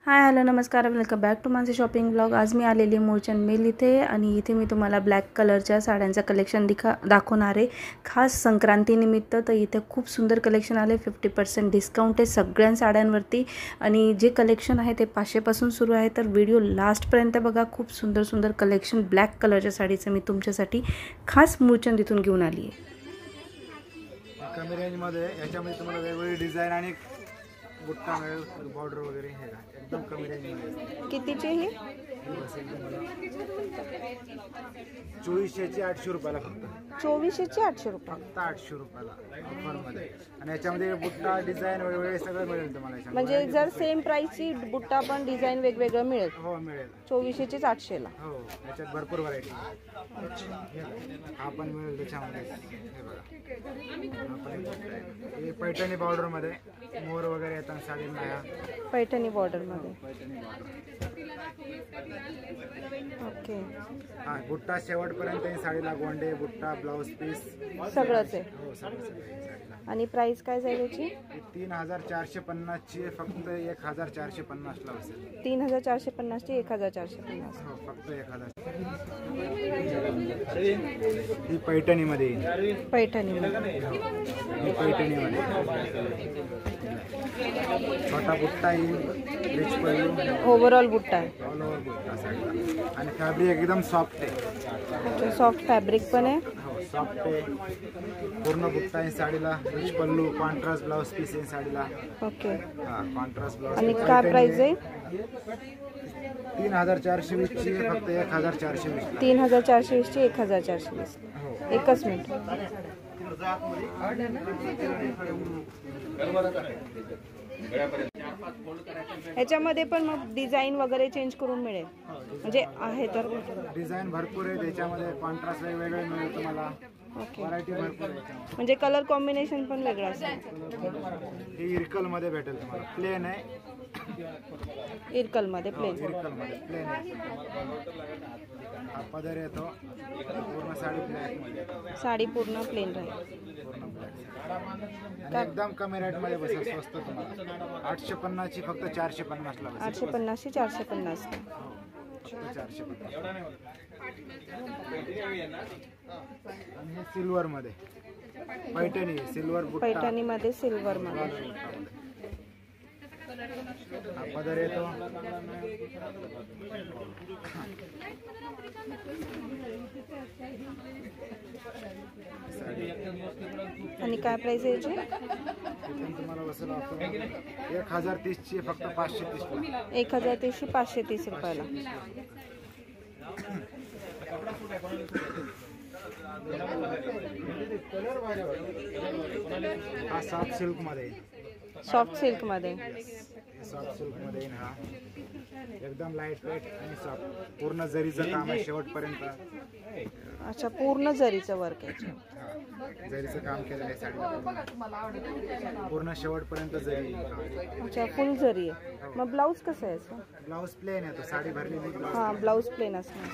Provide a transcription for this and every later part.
हाय hello नमस्कार welcome back to Mansi shopping blog. आज मी आलेली मूळचंद मिल इथे आणि इथे मी तुम्हाला ब्लॅक कलरच्या साड्यांचा कलेक्शन दाखवणार आहे खास संक्रांतीनिमित्त। तर इथे खूप सुंदर कलेक्शन आले, 50% डिस्काउंट आहे सगळ्या साड्यांवरती आणि जे कलेक्शन आहे ते 500 पासून सुरू आहे। तर व्हिडिओ लास्टपर्यंत बघा, खूप सुंदर सुंदर कलेक्शन ब्लॅक कलरच्या साडीचं मी तुमच्यासाठी खास मूळचंद इथून घेऊन आली आहे। कमी रेंजमध्ये याच्यामध्ये तुम्हाला वेगवेगळी डिझाइन आणि बुट्टा मिळेल, बॉर्डर वगैरे हे का एकदम कमी रेंजमध्ये। कितीचे हे? 2400ची 800 रुपयाला फक्त। 2400चे 800 रुपये फक्त 800 रुपयाला ऑफरमध्ये। आणि याच्यामध्ये बुट्टा डिझाइन वेगवेगळे सगळं मिळेल तुम्हाला याच्यामध्ये। म्हणजे जर सेम प्राइसची बुट्टा पण डिझाइन वेगवेगळं मिळेल? हो मिळेल। 2400चे 800 ला। हो याच्यात भरपूर व्हरायटी हा पण मिळेल त्याच्यामध्ये। हे बघा हे पैठणी बॉर्डर मध्ये मोर वगैरे येतात साडीला। ह्या पैठणी बॉर्डर मध्ये ओके। हा बुट्टा शेवटपर्यंत ही साडीला गोंडे बुट्टा ब्लाउज पीस सगळंच आहे। हो सगळं। आणि प्राइस काय जाईल याची? 3450 ची फक्त 1450 ला असेल। 3450 ची 1450। हो फक्त 1000। ही पैठणी मध्ये पैठणी ही पैठणी मध्ये छोटा बुट्टा येईल, रिच पैलू, ओव्हरऑल बुट्टा आहे। ऑल ओव्हर बुट्टा साडीला आणि फॅब्रिक एकदम सॉफ्ट आहे। अच्छा सॉफ्ट फॅब्रिक पण आहे। हो सॉफ्ट आहे, पूर्ण बुट्टा आहे साडीला, रिच पल्लू, कॉन्ट्रास्ट ब्लाउज पीस आहे साडीला। ओके हा कॉन्ट्रास्ट ब्लाउज। आणि काय प्राइस आहे? 3420 ची फक्त 1420। 3420 ची 1420। एकच मिनिट। ह्याच्यामध्ये पण मग डिझाइन वगैरे चेंज करून मिळेल म्हणजे आहे तर? डिझाइन भरपूर आहे त्याच्यामध्ये, कॉन्ट्रास्ट वेगवेगळे मिळेल तुम्हाला। ओके व्हरायटी भरपूर आहे। म्हणजे कलर कॉम्बिनेशन पण वेगळं असेल। हे इरकल मध्ये भेटेल तुम्हाला, प्लेन आहे। इरकल मध्ये प्लेन? इरकल मध्ये प्लेन आहे। हा पदर येतो, पूर्ण साडी ब्लॅक मध्ये। साडी पूर्ण प्लेन राहील, पूर्ण ब्लॅक आणि एकदम कमी रेट मध्ये बसेल, स्वस्त तुम्हाला। 850 ची फक्त 450 ला बसेल। 850 ची 450 ला। 450। आणि हे सिल्वर मध्ये पैठणी, सिल्वर बुट्टा। पैठणी मध्ये सिल्वर मध्ये हा पदर येतो। आणि काय प्राइस आहे याची? तुम्हाला बसेल ऑफर 1030 ची फक्त 530 ला। 1030 ची 530 रुपयाला। हा सॉफ्ट सिल्क मध्ये, सॉफ्ट सिल्क मध्ये, सॉफ्ट सिल्क मध्ये हा एकदम लाईट वेट आणि सॉफ्ट, पूर्ण जरीचं काम आहे शेवटपर्यंत। अच्छा पूर्ण जरीचं वर्क आहे। जरीचं काम केलेलं आहे साडीला, पूर्ण शेवटपर्यंत जरी। अच्छा फुल जरी आहे। मग ब्लाउज कसं आहे याचं? ब्लाउज प्लेन आहे तो, साडी भरलेली ब्लाउज। हां ब्लाउज प्लेन असणार,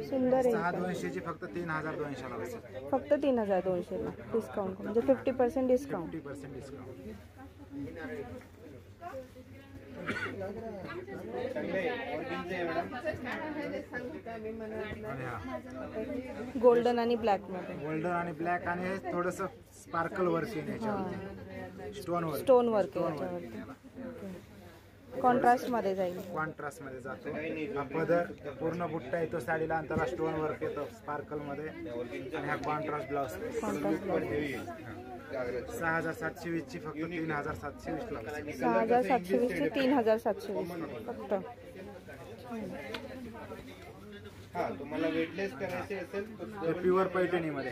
सुंदर आहे। 6200 ची फक्त 3200 ला बसेल। फक्त 3200 ला डिस्काउंट म्हणजे 50% डिस्काउंट। 50% डिस्काउंट। गोल्डन आणि ब्लॅक मध्ये, गोल्डन आणि ब्लॅक आणि हे थोडंसं स्पार्कल वर्क आहे याच्यावरती, स्टोन वर्क। स्टोन वर्क आहे याच्यावरती, कॉन्ट्रास्ट मध्ये जाईल। कॉन्ट्रास्ट मध्ये जातो। हा पदर पूर्ण बुट्टा येतो साडीला आणि त्याला स्टोन वर्क येतो स्पार्कल मध्ये। आणि हा कॉन्ट्रास्ट ब्लाउज। 6720 ची फक्त 3720 ला। 6720 ची 3720 फक्त। हा तुम्हाला वेटलेस करायचे असेल तर प्युअर पैठणी मध्ये,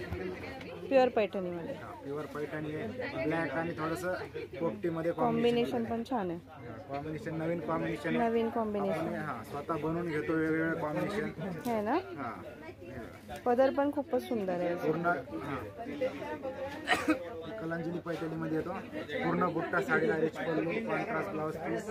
प्युअर पैठणी मध्ये, प्युअर पैठणी आहे, ब्लॅक आणि थोडंसं पोपटी मध्ये कॉम्बिनेशन पण छान आहे। कॉम्बिनेशन नवीन कॉम्बिनेशन, नवीन कॉम्बिनेशन। हा स्वतः बनवून घेतो वेगवेगळे कॉम्बिनेशन है ना। हा पदर पण खूपच सुंदर आहे पूर्ण। कलांजली पैठणीमध्ये येतो. पूर्ण बुट्टा साडीला रिच पल्लू, कॉन्ट्रास्ट ब्लाउज पीस,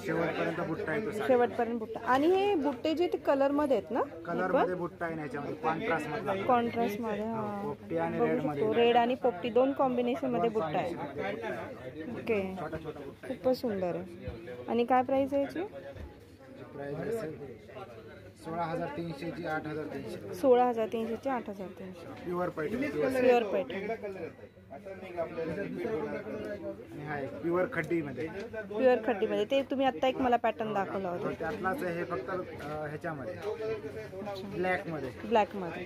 शेवटपर्यंत बुट्टा येतो. शेवटपर्यंत बुट्टा. आणि हे बुट्टे जे ते कलर मध्ये आहेत ना? कलर मध्ये बुट्टा आहे याच्यामध्ये, कॉन्ट्रास्ट मधला. कॉन्ट्रास्ट मध्ये. पोपटी आणि रेड मध्ये. रेड आणि पोपटी दोन कॉम्बिनेशन मध्ये बुट्टा आहे. ओके, छोटा छोटा बुट्टा. खूपच सुंदर आहे. आणि काय प्राइस आहे याची? प्राइस असेल 16,300 ची 8,300. 16,300 ची 8,300. प्युअर पैठणी. प्युअर पैठणी. आणि हा एक प्युअर खड्डी मध्ये. प्युअर खड्डी मध्ये. ते तुम्ही आता एक मला पॅटर्न दाखवला होता. त्यातलाच हे फक्त ह्याच्यामध्ये ब्लॅक मध्ये. ब्लॅक मध्ये.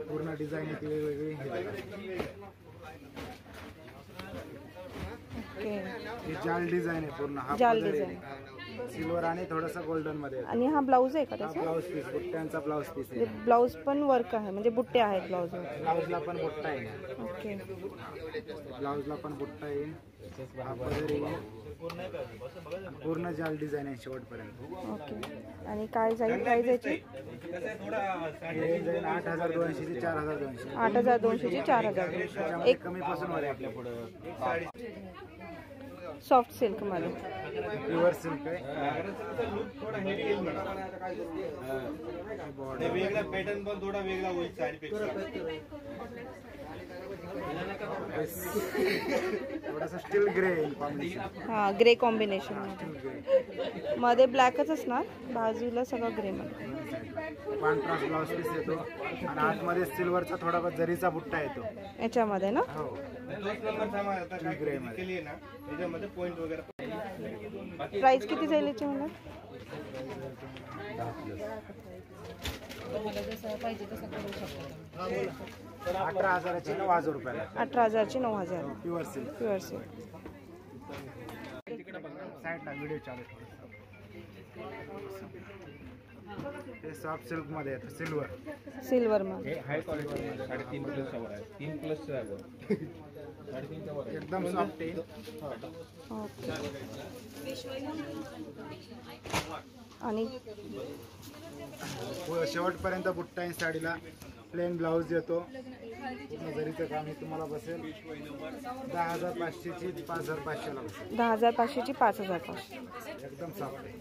पूर्ण डिझाईन येते वेगवेगळी. ओके, ही जाल डिझाईन आहे पूर्ण. हा जाल पदर डिझाईन. आहे सिल्वर आणि थोडंसं गोल्डन मध्ये. आणि हा ब्लाऊज आहे का त्याचा? ब्लाउज पीस, बुट्ट्यांचा ब्लाउज पीस आहे. ब्लाऊज पण वर्क आहे म्हणजे बुट्टे आहेत ब्लाऊज वर. ब्लाउजला पण बुट्टा आहे. ओके, ब्लाउजला पण बुट्टा येईल. हा पदर येईल. पूर्ण जाल डिझाईन आहे शेवटपर्यंत. ओके. आणि काय जाईल प्राइस याची? हे जाईल 8,200 ची 4,200. 8,200 ची 4,200. त्याच्यामध्ये कमी पासून वर आहे आपल्या पुढे. सॉफ्ट सिल्क मध्ये. प्युअर सिल्क आहे. वेगळा पॅटर्न पण थोडा वेगळा होईल साडीपेक्षा. थोडासा स्टील ग्रे कॉम्बिनेशन. हा, ग्रे कॉम्बिनेशन मध्ये. मध्ये ब्लॅकच असणार, बाजूला सगळं ग्रे मध्ये. कॉन्ट्रास्ट ब्लाउज पीस येतो आणि आतमध्ये सिल्वरचा थोडा जरीचा बुट्टा येतो याच्यामध्ये ना? हो. ग्रे मध्ये. त्याच्यामध्ये पॉइंट वगैरे. प्राइस किती जाईल याची मला? 18,000ची 9,000 रुपयाला. 18,000ची 9,000. Pure silk. Pure silk. साईडला व्हिडिओ चालू आहे. ते सॉफ्ट सिल्क मध्ये येतं सिल्वर. सिल्वर मध्ये. हाय क्वालिटी 3.5 प्लस आहे. 3 प्लस आहे. 3.5च्या वर एकदम सॉफ्ट आहे. ओके. आणि शेवटपर्यंत बुट्टा आहे साडीला. प्लेन ब्लाऊज येतो. पूर्ण जरीचं काम हे तुम्हाला बसेल 10,500 ची 5,500 ला बसेल. 10,500 ची 5,500. एकदम सॉफ्ट आहे.